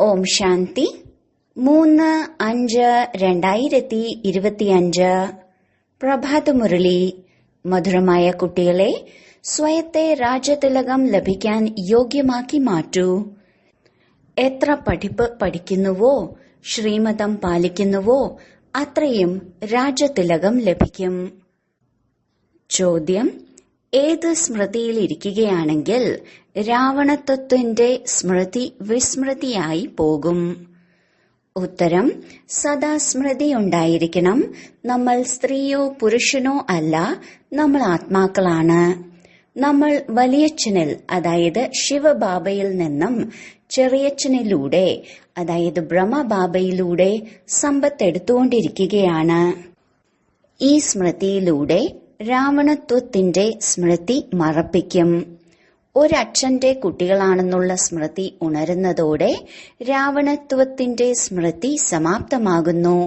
ഓം ശാന്തി 3-5-2025 പ്രഭാതമുരളി. മധുരമായ കുട്ടികളെ, സ്വയത്തെ രാജതിലകം ലഭിക്കാൻ യോഗ്യമാക്കി മാറ്റൂ. എത്ര പഠിപ്പ് പഠിക്കുന്നുവോ, ശ്രീമതം പാലിക്കുന്നുവോ, അത്രയും രാജതിലകം ലഭിക്കും. ചോദ്യം: ഏത് സ്മൃതിയിലിരിക്കുകയാണെങ്കിൽ രാവണത്വത്തിന്റെ സ്മൃതി വിസ്മൃതിയായി പോകും? ഉത്തരം: സദാ സ്മൃതിയുണ്ടായിരിക്കണം. നമ്മൾ സ്ത്രീയോ പുരുഷനോ അല്ല, നമ്മൾ ആത്മാക്കളാണ്. നമ്മൾ വലിയച്ഛനിൽ, അതായത് ശിവബാബയിൽ നിന്നും ചെറിയച്ഛനിലൂടെ, അതായത് ബ്രഹ്മബാബയിലൂടെ സമ്പത്തെടുത്തുകൊണ്ടിരിക്കുകയാണ്. ഈ സ്മൃതിയിലൂടെ രാവണത്വത്തിന്റെ സ്മൃതി മറപ്പിക്കും. ഒരച്ഛന്റെ കുട്ടികളാണെന്നുള്ള സ്മൃതി ഉണരുന്നതോടെ രാവണത്വത്തിന്റെ സ്മൃതി സമാപ്തമാകുന്നു.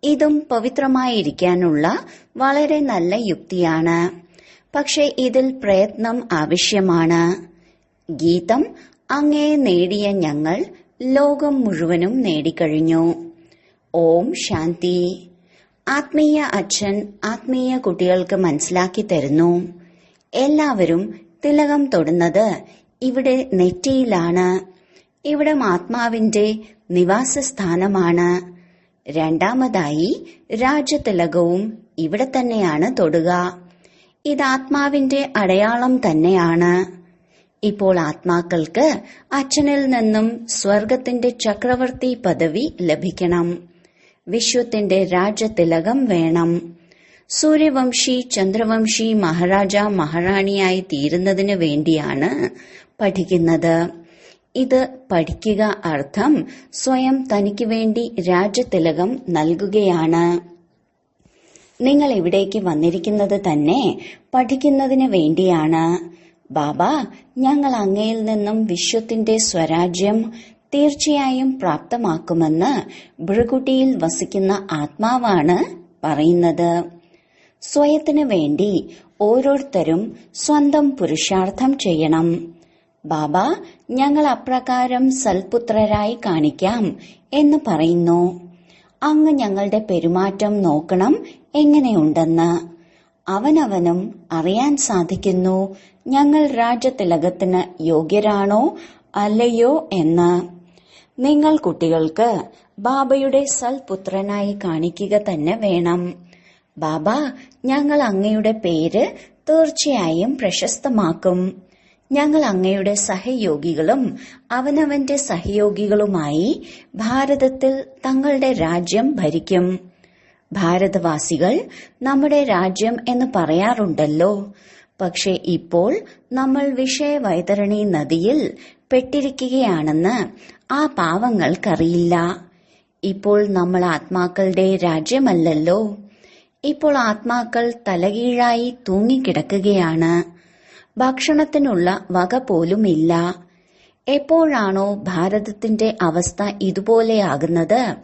ഇതും പവിത്രമായിരിക്കാനുള്ള വളരെ നല്ല യുക്തിയാണ്. പക്ഷെ ഇതിൽ പ്രയത്നം ആവശ്യമാണ്. ഗീതം: അങ്ങേ നേടിയ ഞങ്ങൾ ലോകം മുഴുവനും നേടിക്കഴിഞ്ഞു. ഓം ശാന്തി. ആത്മീയ അച്ഛൻ ആത്മീയ കുട്ടികൾക്ക് മനസ്സിലാക്കി തരുന്നു. എല്ലാവരും തിലകം തൊടുന്നത് ഇവിടെ നെറ്റിയിലാണ്. ഇവിടെ ആത്മാവിന്റെ നിവാസസ്ഥാനമാണ്. രണ്ടാമതായി രാജതിലകവും ഇവിടെ തന്നെയാണ് തൊടുക. ഇത് ആത്മാവിന്റെ അടയാളം തന്നെയാണ്. ഇപ്പോൾ ആത്മാക്കൾക്ക് അച്ഛനിൽ നിന്നും സ്വർഗത്തിന്റെ ചക്രവർത്തി പദവി ലഭിക്കണം. വിശ്വത്തിന്റെ രാജതിലകം വേണം. സൂര്യവംശി, ചന്ദ്രവംശി, മഹാരാജ, മഹാറാണിയായി തീരുന്നതിന് വേണ്ടിയാണ് പഠിക്കുന്നത്. ഇത് പഠിക്കുക അർത്ഥം സ്വയം തനിക്ക് വേണ്ടി രാജതിലകം നൽകുകയാണ്. നിങ്ങൾ ഇവിടേക്ക് വന്നിരിക്കുന്നത് തന്നെ പഠിക്കുന്നതിന് വേണ്ടിയാണ്. ബാബ, ഞങ്ങൾ അങ്ങയിൽ നിന്നും വിശ്വത്തിന്റെ സ്വരാജ്യം തീർച്ചയായും പ്രാപ്തമാക്കുമെന്ന് ഭൃകുട്ടിയിൽ വസിക്കുന്ന ആത്മാവാണ് പറയുന്നത്. സ്വയത്തിനു വേണ്ടി ഓരോരുത്തരും സ്വന്തം പുരുഷാർത്ഥം ചെയ്യണം. ബാബ, ഞങ്ങൾ അപ്രകാരം സൽപുത്രരായി കാണിക്കാം എന്ന് പറയുന്നു. അങ്ങ് ഞങ്ങളുടെ പെരുമാറ്റം നോക്കണം എങ്ങനെയുണ്ടെന്ന്. അവനവനും അറിയാൻ സാധിക്കുന്നു ഞങ്ങൾ രാജതിലകത്തിന് യോഗ്യരാണോ അല്ലയോ എന്ന്. നിങ്ങൾ കുട്ടികൾക്ക് ബാബയുടെ സൽപുത്രനായി കാണിക്കുക തന്നെ വേണം. ബാബ, ഞങ്ങൾ അങ്ങയുടെ പേര് തീർച്ചയായും പ്രശസ്തമാക്കും. ഞങ്ങൾ അങ്ങയുടെ സഹയോഗികളും അവനവന്റെ സഹയോഗികളുമായി ഭാരതത്തിൽ തങ്ങളുടെ രാജ്യം ഭരിക്കും. ഭാരതവാസികൾ നമ്മുടെ രാജ്യം എന്ന് പറയാറുണ്ടല്ലോ. പക്ഷെ ഇപ്പോൾ നമ്മൾ വിഷയവൈതരണി നദിയിൽ പെട്ടിരിക്കുകയാണെന്ന് ആ പാവങ്ങൾക്കറിയില്ല. ഇപ്പോൾ നമ്മൾ ആത്മാക്കളുടെ രാജ്യമല്ലല്ലോ. ഇപ്പോൾ ആത്മാക്കൾ തലകീഴായി തൂങ്ങിക്കിടക്കുകയാണ്. ഭക്ഷണത്തിനുള്ള വക പോലുമില്ല. എപ്പോഴാണോ ഭാരതത്തിന്റെ അവസ്ഥ ഇതുപോലെയാകുന്നത്,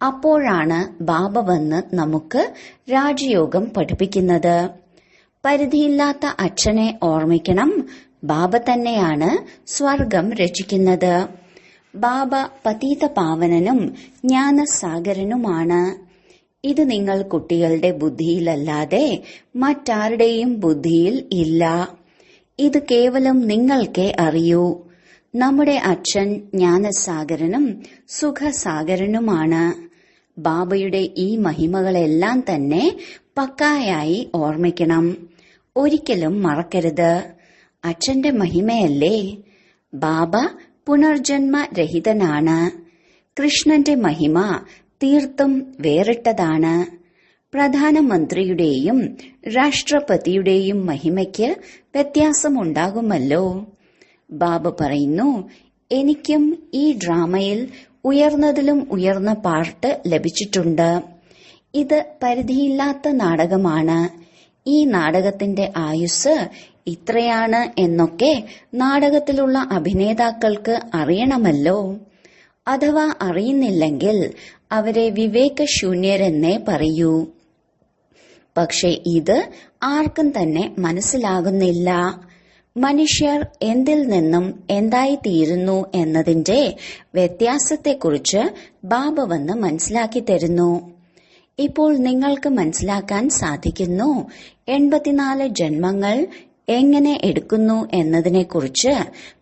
അപ്പോഴാണ് ബാബ വന്ന് നമുക്ക് രാജയോഗം പഠിപ്പിക്കുന്നത്. പരിധിയില്ലാത്ത അച്ഛനെ ഓർമ്മിക്കണം. ബാബ തന്നെയാണ് സ്വർഗം രചിക്കുന്നത്. ബാബ പതീത പാവനനും ജ്ഞാനസാഗരനുമാണ്. ഇത് നിങ്ങൾ കുട്ടികളുടെ ബുദ്ധിയിലല്ലാതെ മറ്റാരുടെയും ബുദ്ധിയിൽ ഇല്ല. ഇത് കേവലം നിങ്ങൾക്കേ അറിയൂ. നമ്മുടെ അച്ഛൻ ജ്ഞാനസാഗരനും സുഖസാഗരനുമാണ്. ബാബയുടെ ഈ മഹിമകളെല്ലാം തന്നെ പക്കായായി ഓർമ്മിക്കണം. ഒരിക്കലും മറക്കരുത്. അച്ഛന്റെ മഹിമയല്ലേ. ബാബ പുനർജന്മ രഹിതനാണ്. കൃഷ്ണന്റെ മഹിമ തീർത്തും വേറിട്ടതാണ്. പ്രധാനമന്ത്രിയുടെയും രാഷ്ട്രപതിയുടെയും മഹിമയ്ക്ക് വ്യത്യാസമുണ്ടാകുമല്ലോ. ബാബ പറയുന്നു, എനിക്കും ഈ ഡ്രാമയിൽ ഉയർന്നതിലും ഉയർന്ന പാർട്ട് ലഭിച്ചിട്ടുണ്ട്. ഇത് പരിധിയില്ലാത്ത നാടകമാണ്. ഈ നാടകത്തിന്റെ ആയുസ് ഇത്രയാണ് എന്നൊക്കെ നാടകത്തിലുള്ള അഭിനേതാക്കൾക്ക് അറിയണമല്ലോ. അഥവാ അറിയുന്നില്ലെങ്കിൽ അവരെ വിവേകശൂന്യരെന്നേ പറയൂ. പക്ഷെ ഇത് ആർക്കും തന്നെ മനസ്സിലാകുന്നില്ല. മനുഷ്യർ എന്തിൽ നിന്നും എന്തായിത്തീരുന്നു എന്നതിന്റെ വ്യത്യാസത്തെക്കുറിച്ച് ബാബ വന്ന് മനസ്സിലാക്കി തരുന്നു. ഇപ്പോൾ നിങ്ങൾക്ക് മനസ്സിലാക്കാൻ സാധിക്കുന്നു 84 ജന്മങ്ങൾ എങ്ങനെ എടുക്കുന്നു എന്നതിനെക്കുറിച്ച്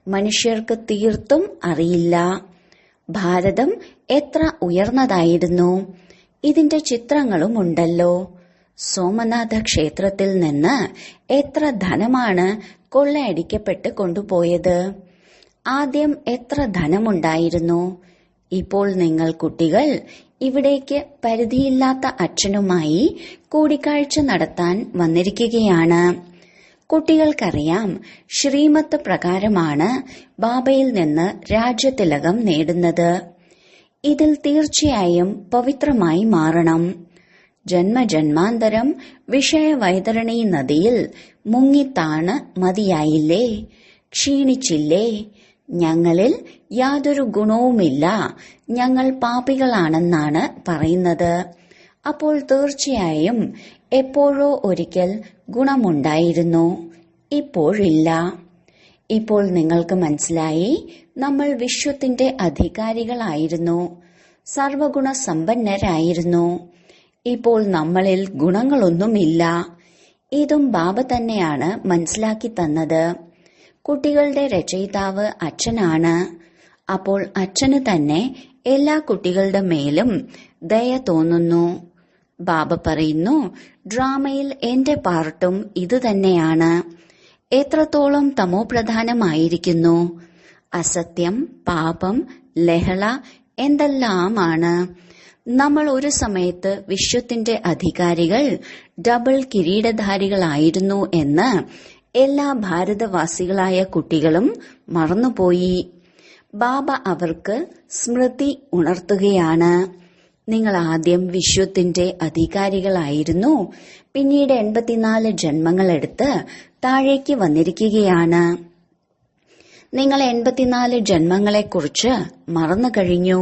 മനുഷ്യർക്ക് തീർത്തും അറിയില്ല. ഭാരതം എത്ര ഉയർന്നതായിരുന്നു, ഇതിന്റെ ചിത്രങ്ങളും ഉണ്ടല്ലോ. സോമനാഥ ക്ഷേത്രത്തിൽ നിന്ന് എത്ര ധനമാണ് കൊള്ളയടിക്കപ്പെട്ട് കൊണ്ടുപോയത്. ആദ്യം എത്ര ധനമുണ്ടായിരുന്നു. ഇപ്പോൾ നിങ്ങൾ കുട്ടികൾ ഇവിടേക്ക് പരിധിയില്ലാത്ത അച്ഛനുമായി കൂടിക്കാഴ്ച നടത്താൻ വന്നിരിക്കുകയാണ്. കുട്ടികൾക്കറിയാം, ശ്രീമത്ത് പ്രകാരമാണ് ബാബയിൽ നിന്ന് രാജ്യതിലകം നേടുന്നത്. ഇതിൽ തീർച്ചയായും പവിത്രമായി മാറണം. ജന്മജന്മാന്തരം വിഷയവൈതരണി നദിയിൽ മുങ്ങിത്താണ് മതിയായില്ലേ, ക്ഷീണിച്ചില്ലേ? ഞങ്ങളിൽ യാതൊരു ഗുണവുമില്ല, ഞങ്ങൾ പാപികളാണെന്നാണ് പറയുന്നത്. അപ്പോൾ തീർച്ചയായും എപ്പോഴോ ഒരിക്കൽ ഗുണമുണ്ടായിരുന്നു, ഇപ്പോഴില്ല. ഇപ്പോൾ നിങ്ങൾക്ക് മനസ്സിലായി, നമ്മൾ വിശ്വത്തിന്റെ അധികാരികളായിരുന്നു, സർവഗുണ സമ്പന്നരായിരുന്നു. ഇപ്പോൾ നമ്മളിൽ ഗുണങ്ങളൊന്നുമില്ല. ഇതും ബാബ തന്നെയാണ് മനസ്സിലാക്കി തന്നത്. കുട്ടികളുടെ രചയിതാവ് അച്ഛനാണ്. അപ്പോൾ അച്ഛന് തന്നെ എല്ലാ കുട്ടികളുടെ മേലും ദയ തോന്നുന്നു. ബാബ പറയുന്നു, ഡ്രാമയിൽ എന്റെ പാർട്ടും ഇതുതന്നെയാണ്. എത്രത്തോളം തമോപ്രധാനമായിരിക്കുന്നു. അസത്യം, പാപം, ലഹള എന്തെല്ലാമാണ്. നമ്മൾ ഒരു സമയത്ത് വിശ്വത്തിന്റെ അധികാരികൾ, ഡബിൾ കിരീടധാരികളായിരുന്നു എന്ന് എല്ലാ ഭാരതവാസികളായ കുട്ടികളും മറന്നുപോയി. ബാബ അവർക്ക് സ്മൃതി ഉണർത്തുകയാണ്. നിങ്ങൾ ആദ്യം വിശ്വത്തിന്റെ അധികാരികളായിരുന്നു, പിന്നീട് 84 ജന്മങ്ങളെടുത്ത് താഴേക്ക് വന്നിരിക്കുകയാണ്. നിങ്ങൾ 84 ജന്മങ്ങളെക്കുറിച്ച് മറന്നു കഴിഞ്ഞു.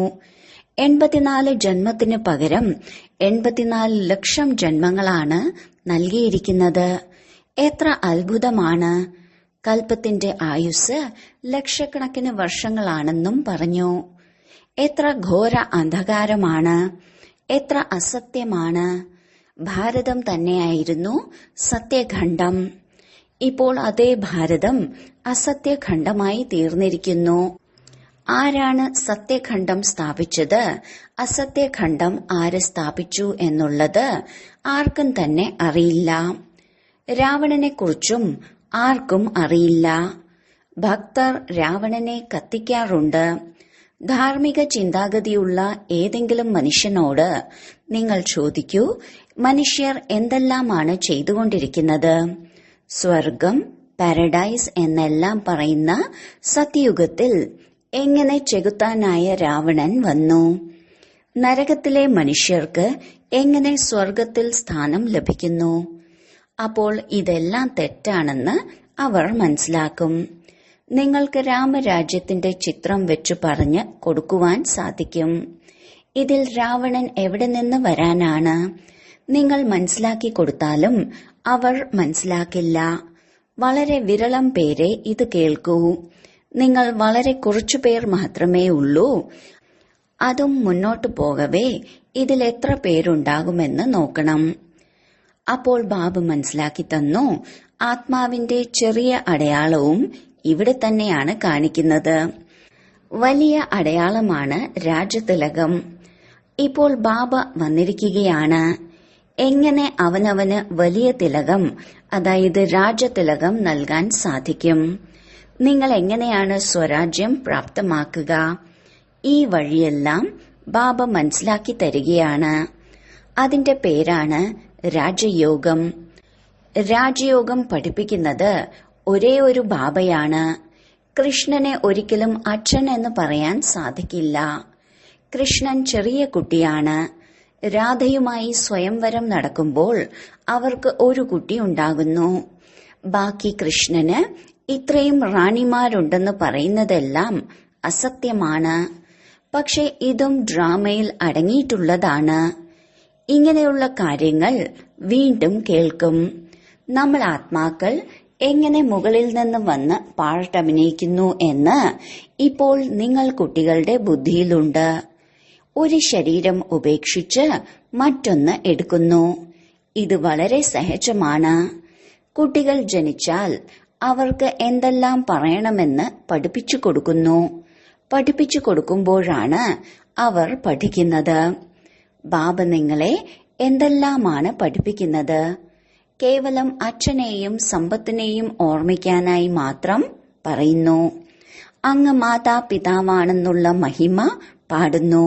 84 ജന്മത്തിനു പകരം 84 ലക്ഷം ജന്മങ്ങളാണ് നൽകിയിരിക്കുന്നത്. എത്ര അത്ഭുതമാണ്! കൽപ്പത്തിന്റെ ആയുസ് ലക്ഷക്കണക്കിന് വർഷങ്ങളാണെന്നും പറഞ്ഞു. എത്ര ഘോര അന്ധകാരമാണ്, എത്ര അസത്യമാണ്. ഭാരതം തന്നെയായിരുന്നു സത്യഖണ്ഡം. ഇപ്പോൾ അതേ ഭാരതം അസത്യഖണ്ഡമായി തീർന്നിരിക്കുന്നു. ആരാണ് സത്യഖണ്ഡം സ്ഥാപിച്ചത്, അസത്യഖണ്ഡം ആര് സ്ഥാപിച്ചു എന്നുള്ളത് ആർക്കും തന്നെ അറിയില്ല. രാവണനെക്കുറിച്ചും ആർക്കും അറിയില്ല. ഭക്തർ രാവണനെ കത്തിക്കാറുണ്ട്. ധാർമ്മിക ചിന്താഗതിയുള്ള ഏതെങ്കിലും മനുഷ്യനോട് നിങ്ങൾ ചോദിക്കൂ, മനുഷ്യർ എന്തെല്ലാമാണ് ചെയ്തുകൊണ്ടിരിക്കുന്നത്? സ്വർഗം, പാരഡൈസ് എന്നെല്ലാം പറയുന്ന സത്യയുഗത്തിൽ എങ്ങനെ ചെകുത്താനായ രാവണൻ വന്നു? നരകത്തിലെ മനുഷ്യർക്ക് എങ്ങനെ സ്വർഗത്തിൽ സ്ഥാനം ലഭിക്കുന്നു? അപ്പോൾ ഇതെല്ലാം തെറ്റാണെന്ന് അവർ മനസ്സിലാക്കും. നിങ്ങൾക്ക് രാമരാജ്യത്തിന്റെ ചിത്രം വെച്ചു പറഞ്ഞ് കൊടുക്കുവാൻ സാധിക്കും. ഇതിൽ രാവണൻ എവിടെ നിന്ന് വരാനാണ്? നിങ്ങൾ മനസ്സിലാക്കി കൊടുത്താലും അവർ മനസ്സിലാക്കില്ല. വളരെ വിരളം പേരെ ഇത് കേൾക്കൂ. നിങ്ങൾ വളരെ കുറച്ചു പേർ മാത്രമേ ഉള്ളൂ. അതും മുന്നോട്ടു പോകവേ ഇതിൽ എത്ര പേരുണ്ടാകുമെന്ന് നോക്കണം. അപ്പോൾ ബാബു മനസ്സിലാക്കി തന്നു, ആത്മാവിന്റെ ചെറിയ അടയാളവും ഇവിടെ തന്നെയാണ് കാണിക്കുന്നത്. വലിയ അടയാളമാണ് രാജതിലകം. ഇപ്പോൾ ബാബ വന്നിരിക്കുകയാണ്. എങ്ങനെ അവനവന് വലിയ തിലകം, അതായത് രാജതിലകം നൽകാൻ സാധിക്കും? നിങ്ങൾ എങ്ങനെയാണ് സ്വരാജ്യം പ്രാപ്തമാക്കുക? ഈ വഴിയെല്ലാം ബാബ മനസ്സിലാക്കി തരികയാണ്. അതിന്റെ പേരാണ് രാജയോഗം. രാജയോഗം പഠിപ്പിക്കുന്നത് ഒരേ ഒരു ബാബയാണ്. കൃഷ്ണനെ ഒരിക്കലും അച്ഛൻ എന്ന് പറയാൻ സാധിക്കില്ല. കൃഷ്ണൻ ചെറിയ കുട്ടിയാണ്. രാധയുമായി സ്വയംവരം നടക്കുമ്പോൾ അവർക്ക് ഒരു കുട്ടി ഉണ്ടാകുന്നു. ബാക്കി കൃഷ്ണന് ഇത്രയും റാണിമാരുണ്ടെന്ന് പറയുന്നതെല്ലാം അസത്യമാണ്. പക്ഷെ ഇതും ഡ്രാമയിൽ അടങ്ങിയിട്ടുള്ളതാണ്. ഇങ്ങനെയുള്ള കാര്യങ്ങൾ വീണ്ടും കേൾക്കും. നമ്മൾ ആത്മാക്കൾ എങ്ങനെ മുകളിൽ നിന്ന് വന്ന് പാട്ടഭിനയിക്കുന്നു എന്ന് ഇപ്പോൾ നിങ്ങൾ കുട്ടികളുടെ ബുദ്ധിയിലുണ്ട്. ഒരു ശരീരം ഉപേക്ഷിച്ച് മറ്റൊന്ന് എടുക്കുന്നു. ഇത് വളരെ സഹജമാണ്. കുട്ടികൾ ജനിച്ചാൽ അവർക്ക് എന്തെല്ലാം പറയണമെന്ന് പഠിപ്പിച്ചു കൊടുക്കുന്നു. പഠിപ്പിച്ചു കൊടുക്കുമ്പോഴാണ് അവർ പഠിക്കുന്നത്. ബാബ നിങ്ങളെ എന്തെല്ലാമാണ് പഠിപ്പിക്കുന്നത്? കേവലം അച്ഛനെയും സമ്പത്തിനെയും ഓർമ്മിക്കാനായി മാത്രം പറയുന്നു. അങ്ങ് മാതാപിതാവാണെന്നുള്ള മഹിമ പാടുന്നു.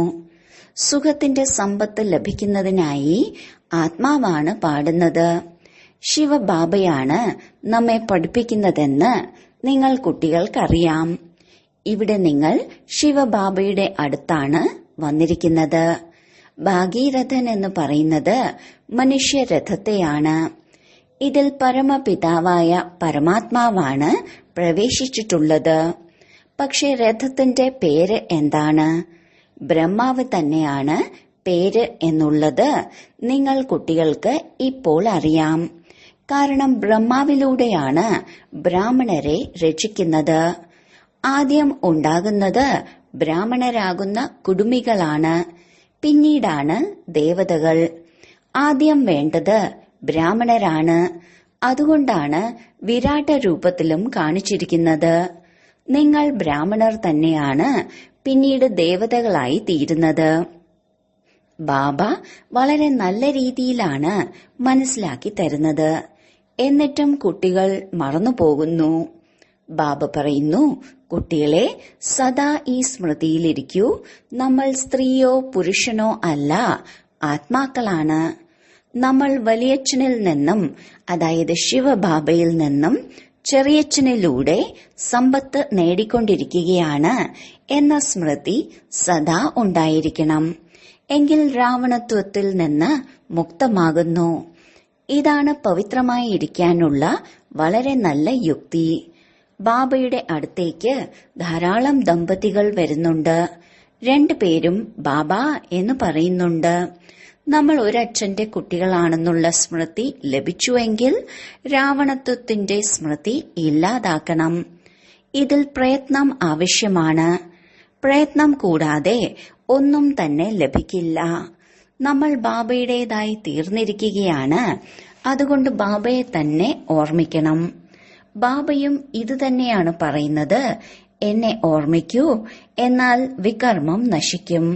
സുഖത്തിന്റെ സമ്പത്ത് ലഭിക്കുന്നതിനായി ആത്മാവാണ് പാടുന്നത്. ശിവബാബയാണ് നമ്മെ പഠിപ്പിക്കുന്നതെന്ന് നിങ്ങൾ കുട്ടികൾക്കറിയാം. ഇവിടെ നിങ്ങൾ ശിവബാബയുടെ അടുത്താണ് വന്നിരിക്കുന്നത്. ഭാഗീരഥൻ എന്ന് പറയുന്നത് മനുഷ്യരഥത്തെയാണ്. ഇതിൽ പരമപിതാവായ പരമാത്മാവാണ് പ്രവേശിച്ചിട്ടുള്ളത്. പക്ഷെ രഥത്തിന്റെ പേര് എന്താണ്? ബ്രഹ്മാവ് തന്നെയാണ് പേര് എന്നുള്ളത് നിങ്ങൾ കുട്ടികൾക്ക് ഇപ്പോൾ അറിയാം. കാരണം ബ്രഹ്മാവിലൂടെയാണ് ബ്രാഹ്മണരെ രക്ഷിക്കുന്നത്. ആദ്യം ഉണ്ടാകുന്നത് ബ്രാഹ്മണരാകുന്ന കുടുംബികളാണ്. പിന്നീടാണ് ദേവതകൾ. ആദ്യം വേണ്ടത് ബ്രാഹ്മണരാണ്. അതുകൊണ്ടാണ് വിരാട്ട രൂപത്തിലും കാണിച്ചിരിക്കുന്നത്. നിങ്ങൾ ബ്രാഹ്മണർ തന്നെയാണ് പിന്നീട് ദേവതകളായി തീരുന്നത്. ബാബ വളരെ നല്ല രീതിയിലാണ് മനസ്സിലാക്കി തരുന്നത്. എന്നിട്ടും കുട്ടികൾ മറന്നുപോകുന്നു. ബാബ പറയുന്നു, കുട്ടികളെ സദാ ഈ സ്മൃതിയിലിരിക്കൂ. നമ്മൾ സ്ത്രീയോ പുരുഷനോ അല്ല, ആത്മാക്കളാണ്. നമ്മൾ വലിയച്ഛനിൽ നിന്നും, അതായത് ശിവബാബയിൽ നിന്നും ചെറിയച്ഛനിലൂടെ സമ്പത്ത് നേടിക്കൊണ്ടിരിക്കുകയാണ് എന്ന സ്മൃതി സദാ ഉണ്ടായിരിക്കണം. എങ്കിൽ രാവണത്വത്തിൽ നിന്ന് മുക്തമാകുന്നു. ഇതാണ് പവിത്രമായി ഇരിക്കാനുള്ള വളരെ നല്ല യുക്തി. ബാബയുടെ അടുത്തേക്ക് ധാരാളം ദമ്പതികൾ വരുന്നുണ്ട്. രണ്ടുപേരും ബാബ എന്ന് പറയുന്നുണ്ട്. നമ്മൾ ഒരച്ഛന്റെ കുട്ടികളാണെന്നുള്ള സ്മൃതി ലഭിച്ചുവെങ്കിൽ രാവണത്വത്തിന്റെ സ്മൃതി ഇല്ലാതാക്കണം. ഇതിൽ പ്രയത്നം ആവശ്യമാണ്. പ്രയത്നം കൂടാതെ ഒന്നും തന്നെ ലഭിക്കില്ല. നമ്മൾ ബാബയുടേതായി തീർന്നിരിക്കുകയാണ്. അതുകൊണ്ട് ബാബയെ തന്നെ ഓർമ്മിക്കണം. ബാബയും ഇതുതന്നെയാണ് പറയുന്നത്, എന്നെ ഓർമ്മിക്കൂ, എന്നാൽ വികർമ്മം നശിക്കും.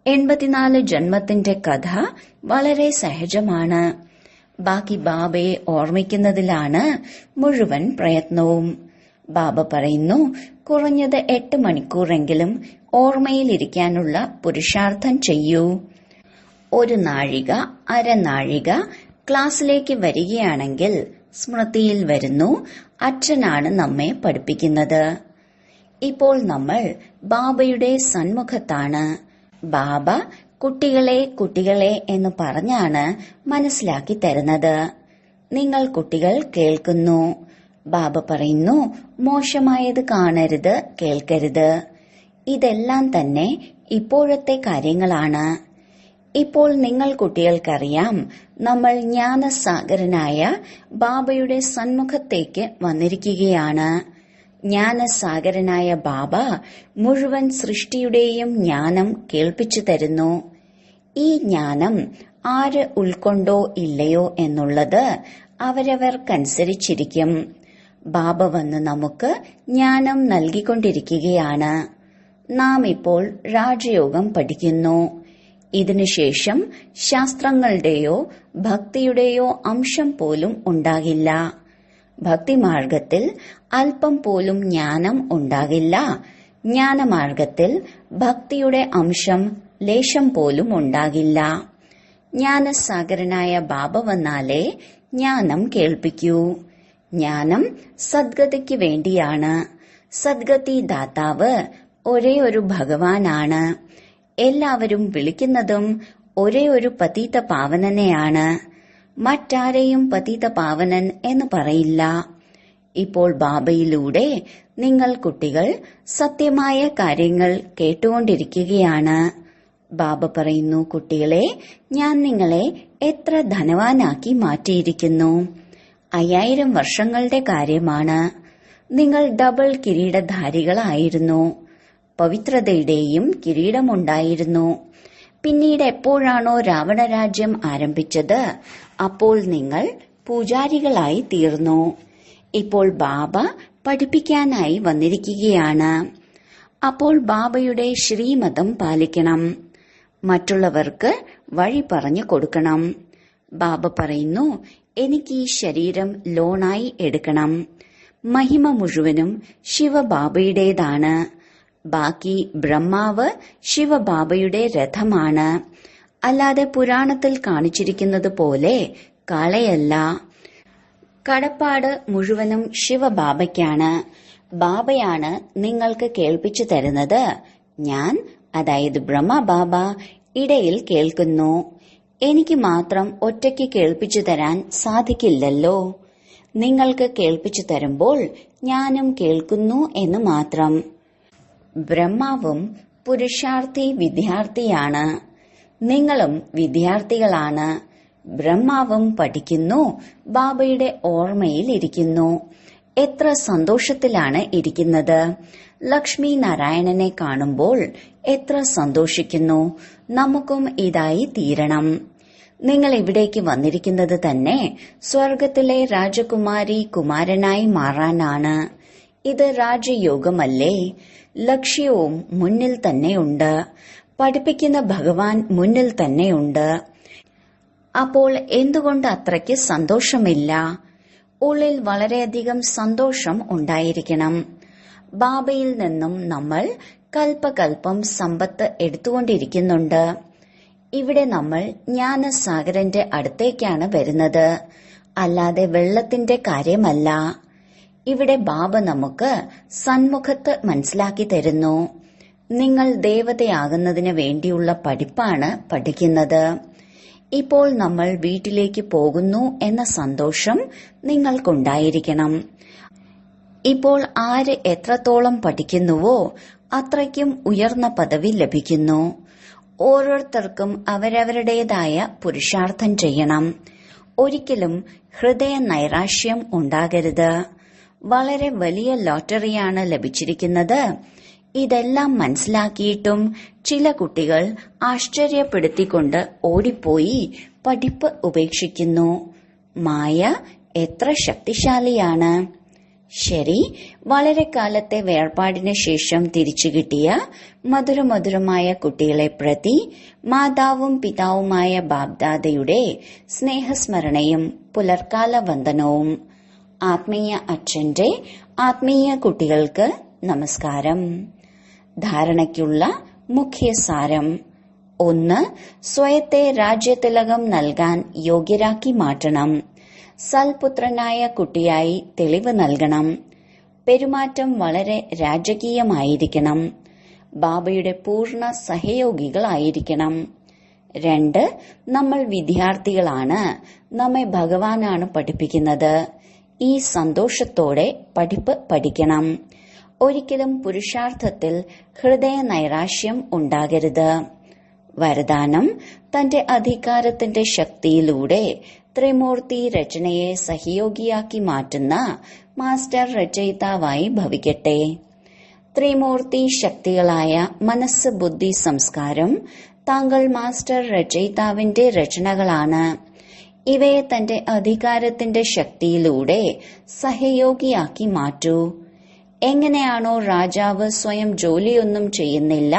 84 ജന്മത്തിന്റെ കഥ വളരെ സഹജമാണ്. ബാക്കി ബാബയെ ഓർമ്മിക്കുന്നതിലാണ് മുഴുവൻ പ്രയത്നവും. ബാബ പറയുന്നു, കുറഞ്ഞത് 8 മണിക്കൂറെങ്കിലും ഓർമ്മയിലിരിക്കാനുള്ള പുരുഷാർത്ഥം ചെയ്യൂ. 1 നാഴിക, അരനാഴിക ക്ലാസ്സിലേക്ക് വരികയാണെങ്കിൽ സ്മൃതിയിൽ വരുന്നു, അച്ഛനാണ് നമ്മെ പഠിപ്പിക്കുന്നത്. ഇപ്പോൾ നമ്മൾ ബാബയുടെ സന്മുഖത്താണ്. ബാബ കുട്ടികളെ കുട്ടികളെ എന്ന് പറഞ്ഞാണ് മനസ്സിലാക്കി തരുന്നത്. നിങ്ങൾ കുട്ടികൾ കേൾക്കുന്നു. ബാബ പറയുന്നു, മോശമായത് കാണരുത്, കേൾക്കരുത്. ഇതെല്ലാം തന്നെ ഇപ്പോഴത്തെ കാര്യങ്ങളാണ്. ഇപ്പോൾ നിങ്ങൾ കുട്ടികൾക്കറിയാം, നമ്മൾ ജ്ഞാനസാഗരനായ ബാബയുടെ സന്മുഖത്തേക്ക് വന്നിരിക്കുകയാണ്. ജ്ഞാനസാഗരനായ ബാബ മുഴുവൻ സൃഷ്ടിയുടെയും ജ്ഞാനം കേൾപ്പിച്ചു തരുന്നു. ഈ ജ്ഞാനം ആര് ഉൾക്കൊണ്ടോ ഇല്ലയോ എന്നുള്ളത് അവരവർക്കനുസരിച്ചിരിക്കും. ബാബ വന്ന് നമുക്ക് ജ്ഞാനം നൽകിക്കൊണ്ടിരിക്കുകയാണ്. നാം ഇപ്പോൾ രാജയോഗം പഠിക്കുന്നു. ഇതിനുശേഷം ശാസ്ത്രങ്ങളുടെയോ ഭക്തിയുടെയോ അംശം പോലും ഉണ്ടാകില്ല. ഭക്തിമാർഗത്തിൽ അല്പം പോലും ജ്ഞാനം ഉണ്ടാകില്ല. ജ്ഞാനമാർഗത്തിൽ ഭക്തിയുടെ അംശം ലേശം പോലും ഉണ്ടാകില്ല. ജ്ഞാനസാഗരനായ ബാബ വന്നാലേ ജ്ഞാനം കേൾപ്പിക്കൂ. ജ്ഞാനം സദ്ഗതിക്ക് വേണ്ടിയാണ്. സദ്ഗതി ദാതാവ് ഒരേ ഒരു ഭഗവാനാണ്. എല്ലാവരും വിളിക്കുന്നതും ഒരേ ഒരു പതിത പാവനനെയാണ്. മറ്റാരെയും പതിത പാവനൻ എന്ന് പറയില്ല. ഇപ്പോൾ ബാബയിലൂടെ നിങ്ങൾ കുട്ടികൾ സത്യമായ കാര്യങ്ങൾ കേട്ടുകൊണ്ടിരിക്കുകയാണ്. ബാബ പറയുന്നു, കുട്ടികളെ, ഞാൻ നിങ്ങളെ എത്ര ധനവാനാക്കി മാറ്റിയിരിക്കുന്നു. 5000 വർഷങ്ങളുടെ കാര്യമാണ്. നിങ്ങൾ ഡബിൾ കിരീടധാരികളായിരുന്നു. പവിത്രതയുടെയും കിരീടമുണ്ടായിരുന്നു. പിന്നീട് എപ്പോഴാണോ രാവണരാജ്യം ആരംഭിച്ചത്, അപ്പോൾ നിങ്ങൾ പൂജാരികളായി തീർന്നു. ഇപ്പോൾ ബാബ പഠിപ്പിക്കാനായി വന്നിരിക്കുകയാണ്. അപ്പോൾ ബാബയുടെ ശ്രീമതം പാലിക്കണം. മറ്റുള്ളവർക്ക് വഴി പറഞ്ഞു കൊടുക്കണം. ബാബ പറയുന്നു, എനിക്ക് ഈ ശരീരം ലോണായി എടുക്കണം. മഹിമ മുഴുവനും ശിവബാബയുടേതാണ്. ബാക്കി ബ്രഹ്മാവ് ശിവബാബയുടെ രഥമാണ്. അല്ലാതെ പുരാണത്തിൽ കാണിച്ചിരിക്കുന്നത് പോലെ കാളയല്ല. കടപ്പാട് മുഴുവനും ശിവബാബയ്ക്കാണ്. ബാബയാണ് നിങ്ങൾക്ക് കേൾപ്പിച്ചു തരുന്നത്. ഞാൻ, അതായത് ബ്രഹ്മബാബ, ഇടയിൽ കേൾക്കുന്നു. എനിക്ക് മാത്രം ഒറ്റയ്ക്ക് കേൾപ്പിച്ചു തരാൻ സാധിക്കില്ലല്ലോ. നിങ്ങൾക്ക് കേൾപ്പിച്ചു തരുമ്പോൾ ഞാനും കേൾക്കുന്നു എന്ന് മാത്രം. ബ്രഹ്മാവും പുരുഷാർത്ഥി വിദ്യാർത്ഥിയാണ്. നിങ്ങളും വിദ്യാർത്ഥികളാണ്. ബ്രഹ്മാവും പഠിക്കുന്നു, ബാബയുടെ ഓർമ്മയിൽ ഇരിക്കുന്നു. എത്ര സന്തോഷത്തിലാണ് ഇരിക്കുന്നത്. ലക്ഷ്മി നാരായണനെ കാണുമ്പോൾ എത്ര സന്തോഷിക്കുന്നു. നമുക്കും ഇതായി തീരണം. നിങ്ങൾ ഇവിടേക്ക് വന്നിരിക്കുന്നത് തന്നെ സ്വർഗത്തിലെ രാജകുമാരി കുമാരനായി മാറാനാണ്. ഇത് രാജയോഗമല്ലേ? ലക്ഷ്യവും മുന്നിൽ തന്നെയുണ്ട്. പഠിപ്പിക്കുന്ന ഭഗവാൻ മുന്നിൽ തന്നെയുണ്ട്. അപ്പോൾ എന്തുകൊണ്ട് അത്രയ്ക്ക് സന്തോഷമില്ല? ഉള്ളിൽ വളരെയധികം സന്തോഷം ഉണ്ടായിരിക്കണം. ബാബയിൽ നിന്നും നമ്മൾ കൽപ്പകൽപ്പം സമ്പത്ത് എടുത്തുകൊണ്ടിരിക്കുന്നുണ്ട്. ഇവിടെ നമ്മൾ ജ്ഞാനസാഗരന്റെ അടുത്തേക്കാണ് വരുന്നത്, അല്ലാതെ വെള്ളത്തിന്റെ കാര്യമല്ല. ഇവിടെ ബാബ നമുക്ക് സന്മുഖത്ത് മനസ്സിലാക്കി തരുന്നു. നിങ്ങൾ ദേവതയാകുന്നതിന് വേണ്ടിയുള്ള പഠിപ്പാണ് പഠിക്കുന്നത്. ഇപ്പോൾ നമ്മൾ വീട്ടിലേക്ക് പോകുന്നു എന്ന സന്തോഷം നിങ്ങൾക്കുണ്ടായിരിക്കണം. ഇപ്പോൾ ആര് എത്രത്തോളം പഠിക്കുന്നുവോ അത്രയ്ക്കും ഉയർന്ന പദവി ലഭിക്കുന്നു. ഓരോരുത്തർക്കും അവരവരുടേതായ പുരുഷാർത്ഥം ചെയ്യണം. ഒരിക്കലും ഹൃദയ നൈരാശ്യം ഉണ്ടാകരുത്. വളരെ വലിയ ലോട്ടറിയാണ് ലഭിച്ചിരിക്കുന്നത്. ഇതെല്ലാം മനസ്സിലാക്കിയിട്ടും ചില കുട്ടികൾ ആശ്ചര്യപ്പെടുത്തിക്കൊണ്ട് ഓടിപ്പോയി പഠിപ്പ് ഉപേക്ഷിക്കുന്നു. മായ എത്ര ശക്തിശാലിയാണ്! ശരി, വളരെ കാലത്തെ വേർപാടിന് ശേഷം തിരിച്ചു കിട്ടിയ മധുരമധുരമായ കുട്ടികളെ പ്രതി മാതാവും പിതാവുമായ ബാബ്ദാദയുടെ സ്നേഹസ്മരണയും പുലർക്കാല വന്ദനവും. ആത്മീയ അച്ഛന്റെ ആത്മീയ കുട്ടികൾക്ക് നമസ്കാരം. ധാരണയ്ക്കുള്ള മുഖ്യസാരം: 1. സ്വയത്തെ രാജ്യതിലകം നൽകാൻ യോഗ്യരാക്കി മാറ്റണം. സൽപുത്രനായ കുട്ടിയായി തെളിവ് നൽകണം. പെരുമാറ്റം വളരെ രാജകീയമായിരിക്കണം. ബാബയുടെ പൂർണ്ണ സഹയോഗികളായിരിക്കണം. 2. നമ്മൾ വിദ്യാർത്ഥികളാണ്. നമ്മെ ഭഗവാനാണ് പഠിപ്പിക്കുന്നത്. ഈ സന്തോഷത്തോടെ പഠിപ്പ് പഠിക്കണം. ഒരിക്കലും പുരുഷാർത്ഥത്തിൽ ഹൃദയ നൈരാശ്യം ഉണ്ടാകരുത്. വരദാനം: തന്റെ അധികാരത്തിന്റെ ശക്തിയിലൂടെ ത്രിമൂർത്തി രചനയെ സഹയോഗിയാക്കി മാറ്റുന്ന മാസ്റ്റർ രചയിതാവായി ഭവിക്കട്ടെ. ത്രിമൂർത്തി ശക്തികളായ മനസ്സ്, ബുദ്ധി, സംസ്കാരം താങ്കൾ മാസ്റ്റർ രചയിതാവിന്റെ രചനകളാണ്. ഇവയെ തന്റെ അധികാരത്തിന്റെ ശക്തിയിലൂടെ സഹയോഗിയാക്കി മാറ്റൂ. എങ്ങനെയാണോ രാജാവ് സ്വയം ജോലിയൊന്നും ചെയ്യുന്നില്ല,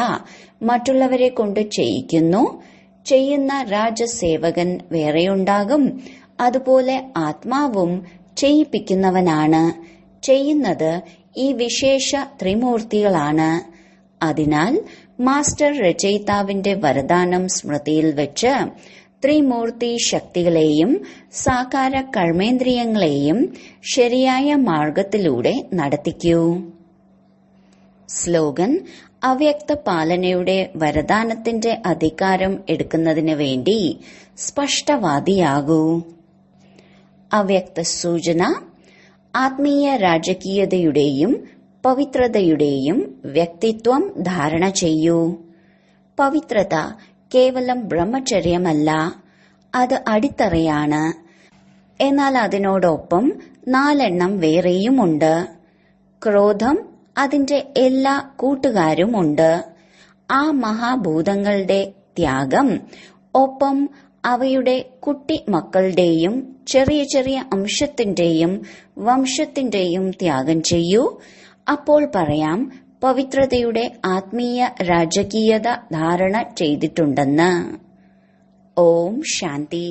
മറ്റുള്ളവരെ കൊണ്ട് ചെയ്യിക്കുന്നു, ചെയ്യുന്ന രാജസേവകൻ വേറെയുണ്ടാകും, അതുപോലെ ആത്മാവും ചെയ്യിപ്പിക്കുന്നവനാണ്. ചെയ്യുന്നത് ഈ വിശേഷ ത്രിമൂർത്തികളാണ്. അതിനാൽ മാസ്റ്റർ രചയിതാവിന്റെ വരദാനം സ്മൃതിയിൽ വെച്ച് ത്രിമൂർത്തി ശക്തികളെയും സാകാര കർമ്മേന്ദ്രിയങ്ങളെയും ശരിയായ മാർഗത്തിലൂടെ നടത്തിക്കൂ. സ്ലോഗൻ: അവ്യക്ത പാലനയുടെ വരദാനത്തിന്റെ അധികാരം എടുക്കുന്നതിന് വേണ്ടി സ്പഷ്ടവാദിയാകൂ. അവ്യക്ത സൂചന: ആത്മീയ രാജകീയതയുടെയും പവിത്രതയുടെയും വ്യക്തിത്വം ധാരണ ചെയ്യൂ. പവിത്രത കേവലം ബ്രഹ്മചര്യമല്ല, അത് അടിത്തറയാണ്. എന്നാൽ അതിനോടൊപ്പം 4 വേറെയുമുണ്ട്. ക്രോധം അതിന്റെ എല്ലാ കൂട്ടുകാരുമുണ്ട്. ആ മഹാഭൂതങ്ങളുടെ ത്യാഗം ഒപ്പം അവയുടെ കുട്ടി മക്കളുടെയും ചെറിയ ചെറിയ അംശത്തിന്റെയും വംശത്തിന്റെയും ത്യാഗം ചെയ്യൂ. അപ്പോൾ പറയാം പവിത്രതയുടെ ആത്മീയ രാജകീയത ധാരണ ചെയ്തിട്ടുണ്ടെന്ന്. ഓം ശാന്തി.